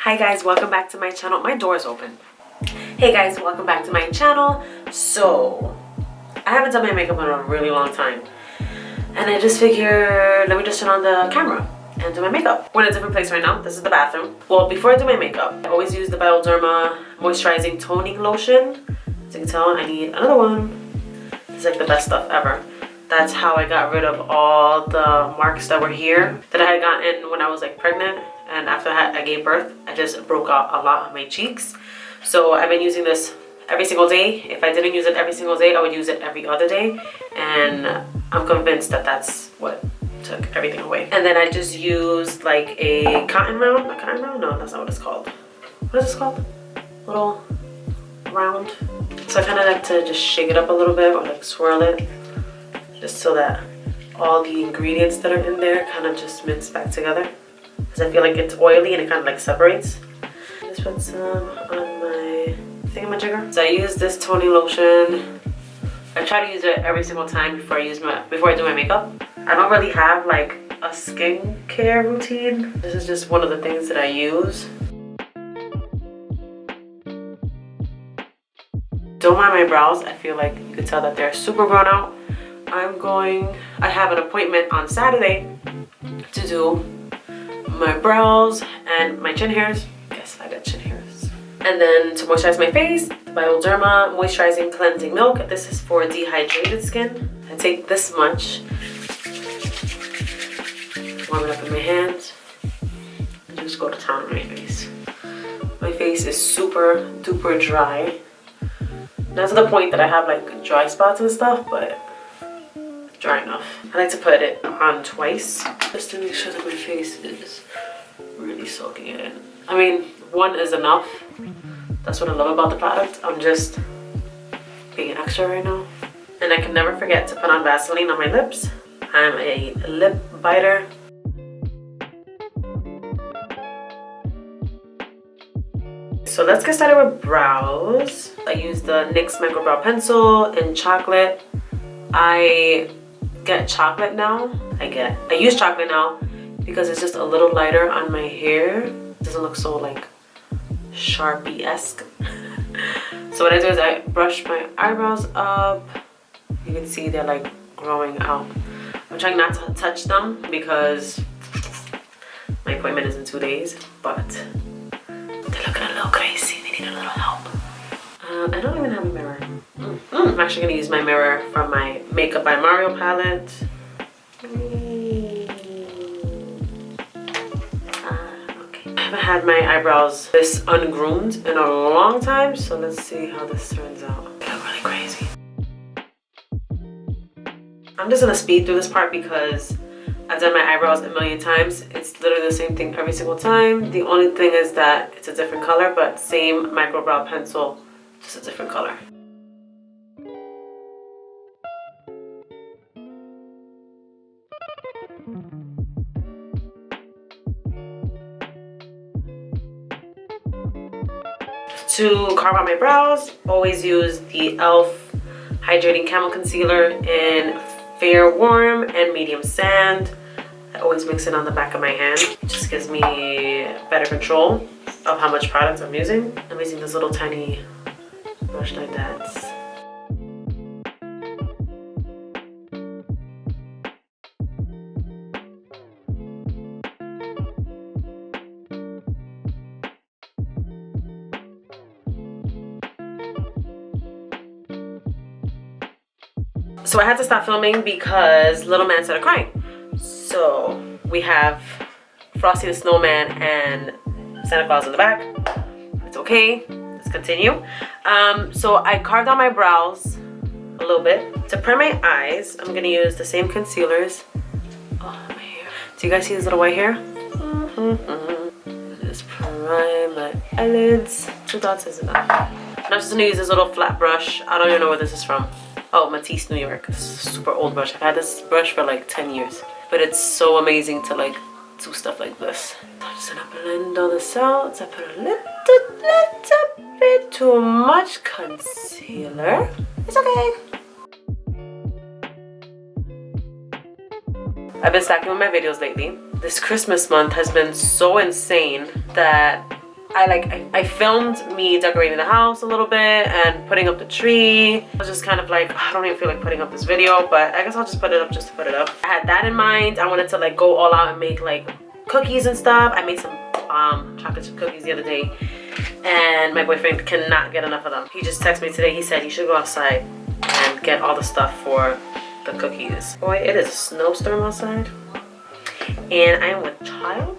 Hi guys, welcome back to my channel. My door is open. Hey guys, welcome back to my channel. So, I haven't done my makeup in a really long time. And I just figured, let me just turn on the camera and do my makeup. We're in a different place right now. This is the bathroom. Well, before I do my makeup, I always use the Bioderma Moisturising Toning Lotion. As you can tell, I need another one. It's like the best stuff ever. That's how I got rid of all the marks that were here that I had gotten when I was like pregnant. And after I gave birth, I just broke out a lot on my cheeks. So I've been using this every single day. If I didn't use it every single day, I would use it every other day. And I'm convinced that that's what took everything away. And then I just used like a cotton round. A cotton round? No, that's not what it's called. What is this called? Little round. So I kind of like to just shake it up a little bit or like swirl it. Just so that all the ingredients that are in there kind of just mix back together. Because I feel like it's oily and it kind of like separates. Just put some on my thingamajigger. So I use this toning lotion. I try to use it every single time before I do my makeup. I don't really have like a skincare routine. This is just one of the things that I use. Don't mind my brows. I feel like you can tell that they're super grown out. I have an appointment on Saturday to do my brows and my chin hairs. Yes, I got chin hairs. And then to moisturize my face, the Bioderma Moisturizing Cleansing Milk. This is for dehydrated skin. I take this much, warm it up in my hands, and just go to town on my face. My face is super duper dry. Not to the point that I have like dry spots and stuff, but dry enough. I like to put it on twice just to make sure that my face is really soaking it in. I mean, one is enough. That's what I love about the product. I'm just being extra right now. And I can never forget to put on Vaseline on my lips. I'm a lip biter. So let's get started with brows. I use the NYX Micro Brown pencil in chocolate. I get chocolate now. I use chocolate now because it's just a little lighter on my hair. It doesn't look so like Sharpie-esque. So what I do is I brush my eyebrows up. You can see they're like growing out. I'm trying not to touch them because my appointment is in 2 days, but they're looking a little crazy. They need a little help. I don't even have a mirror. I'm actually going to use my mirror from my Makeup by Mario palette. Okay. I haven't had my eyebrows this ungroomed in a long time, so let's see how this turns out. They look really crazy. I'm just going to speed through this part because I've done my eyebrows a million times. It's literally the same thing every single time. The only thing is that it's a different color, but same micro brow pencil, just a different color. To carve out my brows, always use the E.L.F Hydrating Camo Concealer in Fair Warm and Medium Sand. I always mix it on the back of my hand. It just gives me better control of how much product I'm using. I'm using this little tiny brush like that. So I had to stop filming because little man started crying. So we have Frosty the Snowman and Santa Claus in the back. It's okay. Let's continue. So I carved out my brows a little bit. To prime my eyes, I'm gonna use the same concealers. Oh, my hair. Do you guys see this little white hair? Just prime my eyelids. 2 dots is enough. And I'm just gonna use this little flat brush. I don't even know where this is from. Oh, Matisse, New York. This is a super old brush. I've had this brush for like 10 years. But it's so amazing to like do stuff like this. I'm just gonna blend all this out. I put a little bit too much concealer. It's okay. I've been stacking with my videos lately. This Christmas month has been so insane that I filmed me decorating the house a little bit and putting up the tree. I was just kind of like, I don't even feel like putting up this video, but I guess I'll just put it up just to put it up. I had that in mind. I wanted to like go all out and make like cookies and stuff. I made some chocolate chip cookies the other day, and my boyfriend cannot get enough of them. He just texted me today. He said you should go outside and get all the stuff for the cookies. Boy, it is a snowstorm outside, and I am with child,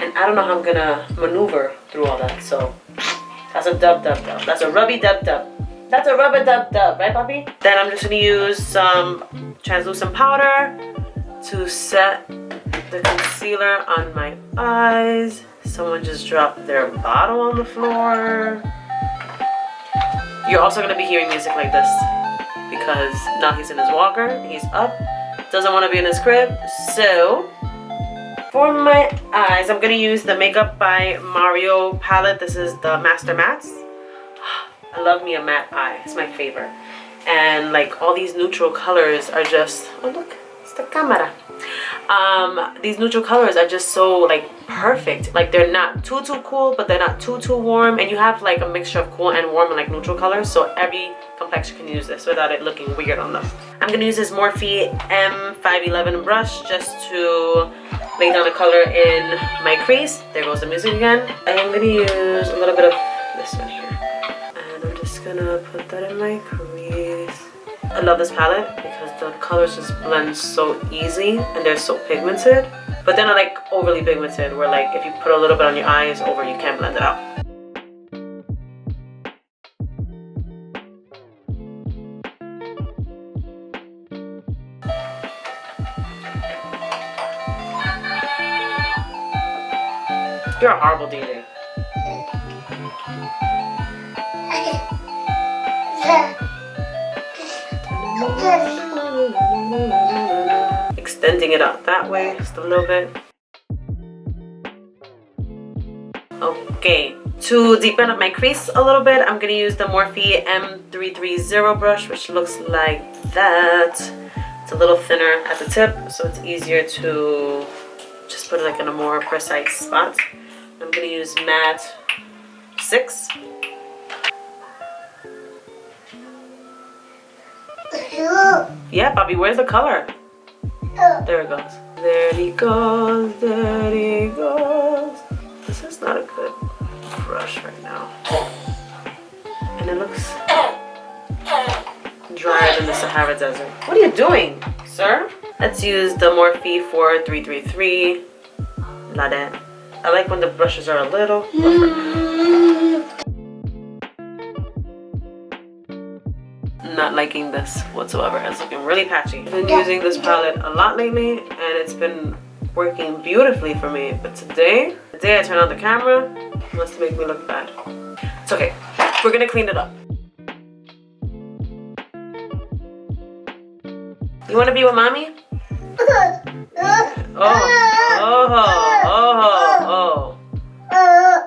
and I don't know how I'm gonna maneuver through all that. So that's a dub. That's a rubby dub. That's a rubber dub, right, Poppy? Then I'm just gonna use some translucent powder to set the concealer on my eyes. Someone just dropped their bottle on the floor. You're also gonna be hearing music like this because now he's in his walker, he's up, doesn't want to be in his crib. So for my eyes, I'm gonna use the Makeup by Mario palette. This is the Master Mattes. I love me a matte eye, it's my favorite. And like all these neutral colors are just, oh look, it's the camera. These neutral colors are just so like perfect. Like they're not too cool, but they're not too warm, and you have like a mixture of cool and warm and like neutral colors, so every complexion can use this without it looking weird on them. I'm gonna use this Morphe M511 brush just to lay down the color in my crease. There goes the music again. I am gonna use a little bit of this one here, and I'm just gonna put that in my crease. I love this palette because the colors just blend so easy and they're so pigmented, but they're not like overly pigmented where like if you put a little bit on your eyes over, you can't blend it out. You're a horrible DJ. Extending it out that way just a little bit. Okay, to deepen up my crease a little bit, I'm gonna use the Morphe M330 brush, which looks like that. It's a little thinner at the tip, so it's easier to just put it like in a more precise spot. I'm gonna use matte 6. Yeah, Bobby, where's the color? There it goes. There he goes, there he goes. This is not a good brush right now. And it looks drier than the Sahara Desert. What are you doing, sir? Let's use the Morphe 4333 Lade. I like when the brushes are a little rougher. Not liking this whatsoever. It's looking really patchy. I've been using this palette a lot lately and it's been working beautifully for me, but today I turn on the camera, it wants to make me look bad. It's okay, we're gonna clean it up. You want to be with mommy?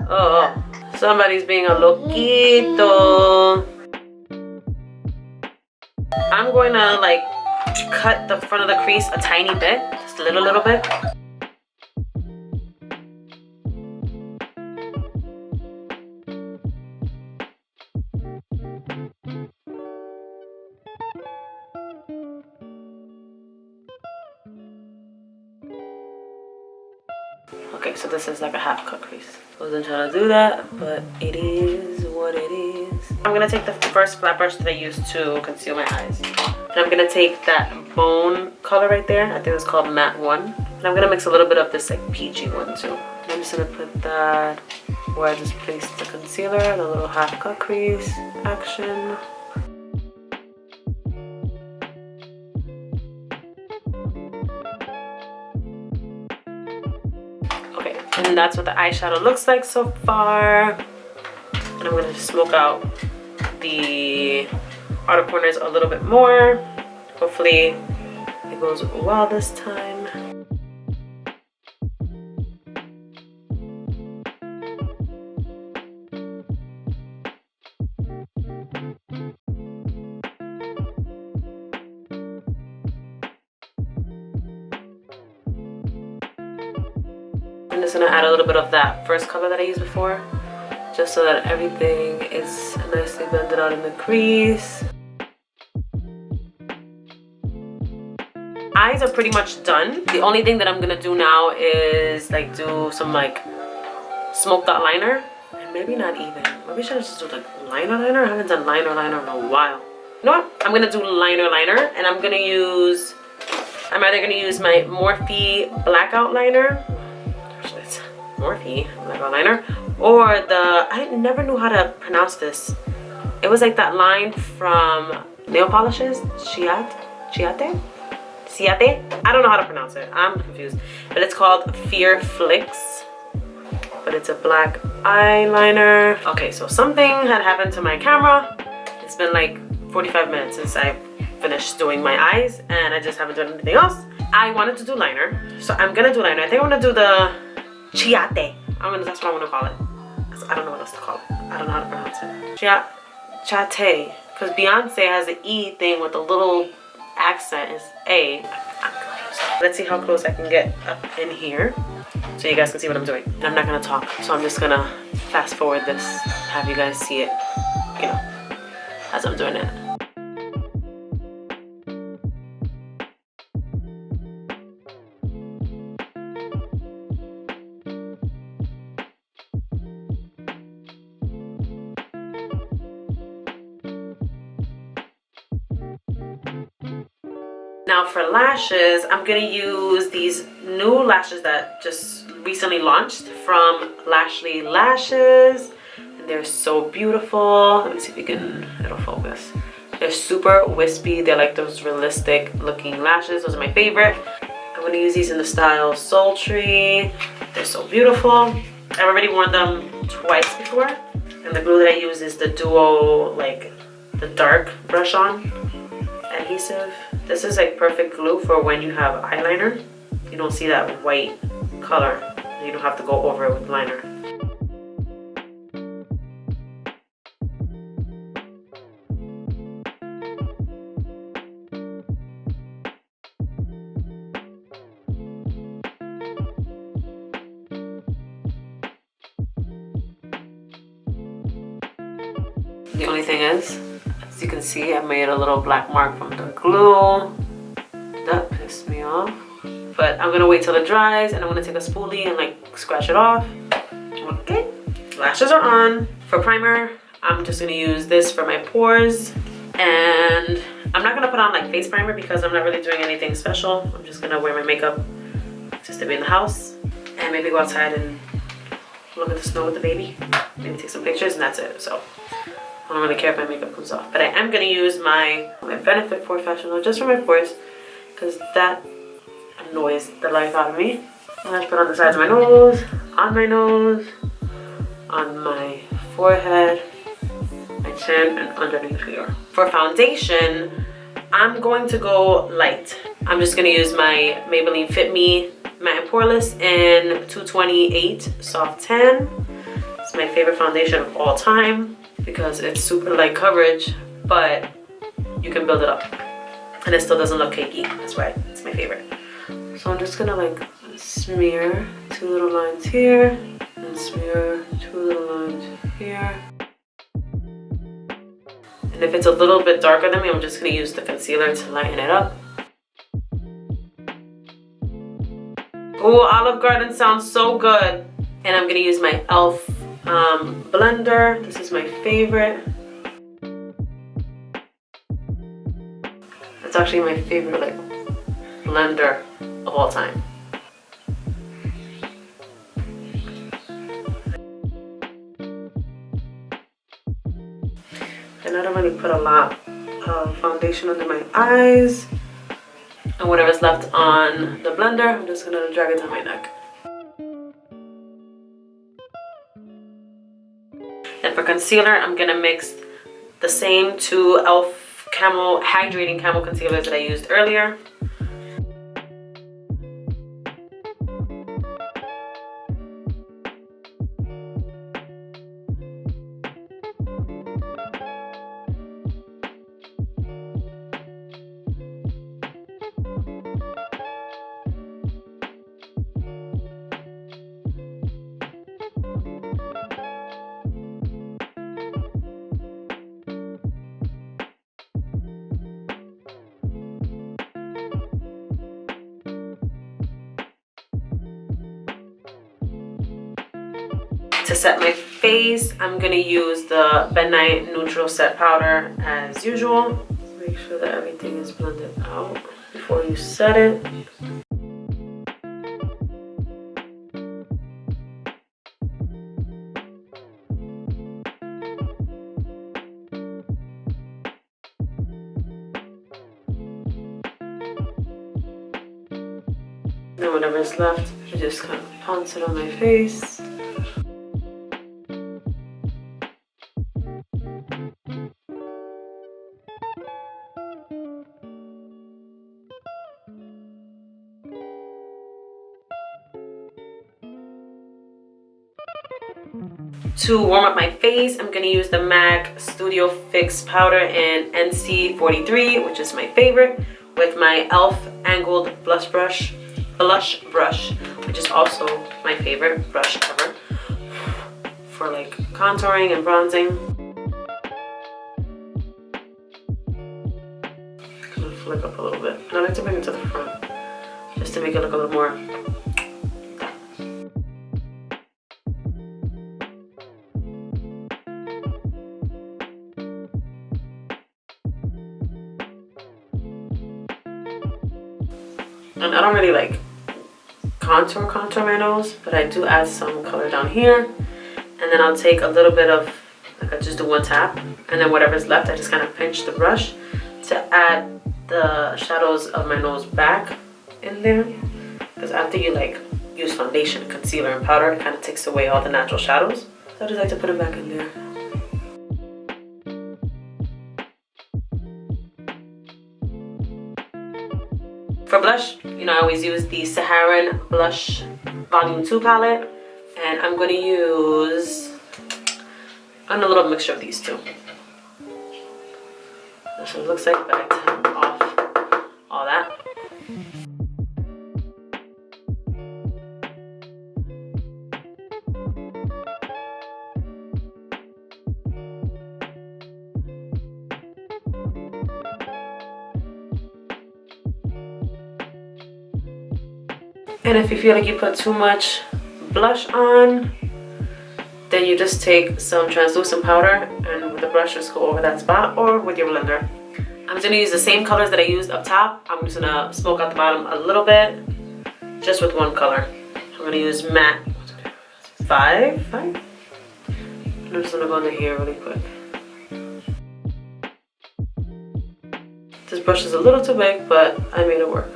Oh, somebody's being a loquito. I'm going to like cut the front of the crease a tiny bit, just a little bit. Okay, so this is like a half cut crease. Wasn't trying to do that, but it is what it is. I'm gonna take the first flat brush that I used to conceal my eyes. And I'm gonna take that bone color right there. I think it's called Matte 1. And I'm gonna mix a little bit of this like peachy one too. And I'm just gonna put that where I just placed the concealer, the little half cut crease action. Okay, and that's what the eyeshadow looks like so far. And I'm gonna just smoke out the outer corners a little bit more. Hopefully it goes well this time. I'm just gonna add a little bit of that first color that I used before. just so that everything is nicely blended out in the crease. Eyes are pretty much done. The only thing that I'm gonna do now is like do some like smoked out liner. And maybe not even. Maybe should I just do like liner? I haven't done liner in a while. You know what? I'm gonna do liner and I'm either gonna use my Morphe blackout liner. Morphe blackout liner. Or I never knew how to pronounce this. It was like that line from nail polishes. Ciaté? I don't know how to pronounce it. I'm confused. But it's called Fierce Flicks. But it's a black eyeliner. Okay, so something had happened to my camera. It's been like 45 minutes since I finished doing my eyes and I just haven't done anything else. I wanted to do liner, so I'm gonna do liner. I think I'm gonna do the Ciaté. That's what I'm gonna call it. I don't know what else to call it. I don't know how to pronounce it. Ciaté. Because Beyonce has the E thing with the little accent is A. I'm confused. Let's see how close I can get up in here so you guys can see what I'm doing. And I'm not gonna talk, so I'm just gonna fast forward this, have you guys see it, you know, as I'm doing it. Now for lashes, I'm gonna use these new lashes that just recently launched from Lashley Lashes. And they're so beautiful. Let me see if it'll focus. They're super wispy. They're like those realistic looking lashes. Those are my favorite. I'm gonna use these in the style Sultry. They're so beautiful. I've already worn them twice before. And the glue that I use is the Duo, like the dark brush on adhesive. This is like perfect glue for when you have eyeliner. You don't see that white color. You don't have to go over it with liner. The only thing is, as you can see, I made a little black mark from the glue. That pissed me off. But I'm gonna wait till it dries and I'm gonna take a spoolie and like scratch it off. Okay, lashes are on. For primer, I'm just gonna use this for my pores. And I'm not gonna put on like face primer because I'm not really doing anything special. I'm just gonna wear my makeup just to be in the house. And maybe go outside and look at the snow with the baby. Maybe take some pictures and that's it. So I don't really care if my makeup comes off. But I am gonna use my Benefit Porefessional just for my pores because that annoys the life out of me. I'm gonna put on the sides of my nose, on my forehead, my chin, and underneath here. For foundation, I'm going to go light. I'm just gonna use my Maybelline Fit Me Matte and Poreless in 228 Soft Tan. It's my favorite foundation of all time because it's super light coverage, but you can build it up. And it still doesn't look cakey. That's why it's my favorite. So I'm just gonna like smear 2 little lines here and smear 2 little lines here. And if it's a little bit darker than me, I'm just gonna use the concealer to lighten it up. Oh, Olive Garden sounds so good. And I'm gonna use my E.L.F blender. This is my favorite. It's actually my favorite like blender of all time. And I don't really put a lot of foundation under my eyes. And whatever's left on the blender, I'm just gonna drag it down my neck. And for concealer, I'm gonna mix the same 2 E.L.F Camo Hydrating Camo concealers that I used earlier. To set my face, I'm gonna use the Nye Neutral Set Powder as usual. Make sure that everything is blended out before you set it. Then whatever's left, I just kind of pounce it on my face. To warm up my face, I'm gonna use the MAC Studio Fix powder in NC43, which is my favorite, with my E.L.F angled blush brush, which is also my favorite brush ever for like contouring and bronzing. I'm gonna flick up a little bit, and I like to bring it to the front just to make it look a little more. And I don't really like contour my nose, but I do add some color down here. And then I'll take a little bit of, like I just do one tap, and then whatever's left, I just kind of pinch the brush to add the shadows of my nose back in there. Because after you like use foundation, concealer, and powder, it kind of takes away all the natural shadows. So I just like to put them back in there. For blush, you know, I always use the Saharan Blush Volume 2 palette, and I'm going to use a little mixture of these two. That's what it looks like, but I tap off all that. And if you feel like you put too much blush on, then you just take some translucent powder and with the brush just go over that spot, or with your blender. I'm just gonna use the same colors that I used up top. I'm just gonna smoke out the bottom a little bit, just with one color. I'm gonna use matte 5. I'm just gonna go into here really quick. This brush is a little too big, but I made it work.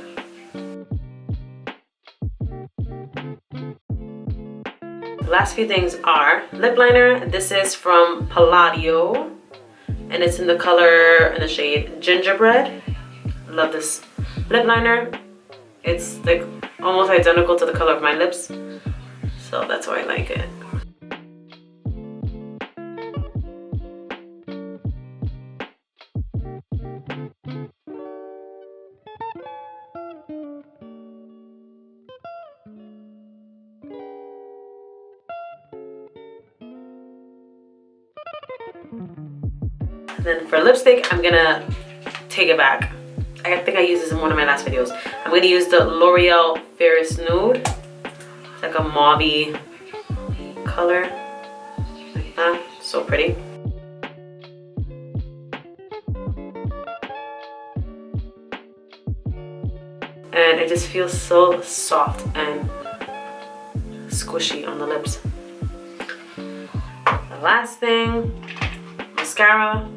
Last few things are lip liner. This is from Palladio, and it's in the color and the shade Gingerbread. I love this lip liner. It's like almost identical to the color of my lips, so that's why I like it. Then for lipstick, I'm gonna take it back. I think I used this in one of my last videos. I'm gonna use the L'Oreal Ferris Nude. It's like a mauve-y color, like that. So pretty. And it just feels so soft and squishy on the lips. The last thing, mascara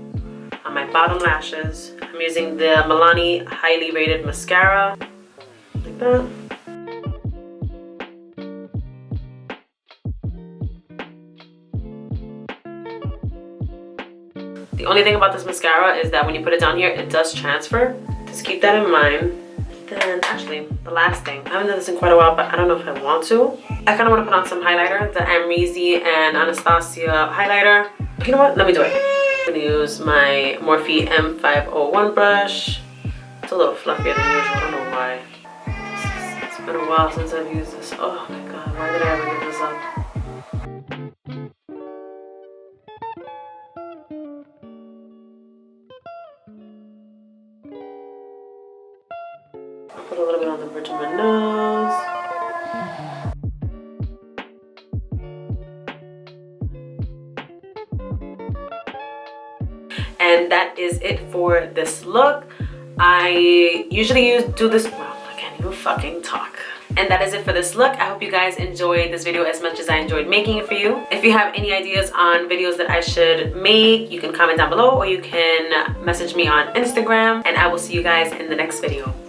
on my bottom lashes. I'm using the Milani Highly Rated Mascara, like that. The only thing about this mascara is that when you put it down here, it does transfer. Just keep that in mind. Then actually, the last thing, I haven't done this in quite a while, but I don't know if I want to. I kind of want to put on some highlighter, the Amrezy and Anastasia highlighter. You know what? Let me do it. I'm gonna use my Morphe M501 brush. It's a little fluffier than usual. I don't know why. It's been a while since I've used this. Oh my god, why did I ever give this up? I'll put a little bit on the bridge of my nose. is it for this look. I usually do this, well, I can't even fucking talk. And that is it for this look. I hope you guys enjoyed this video as much as I enjoyed making it for you. If you have any ideas on videos that I should make, you can comment down below or you can message me on Instagram, and I will see you guys in the next video.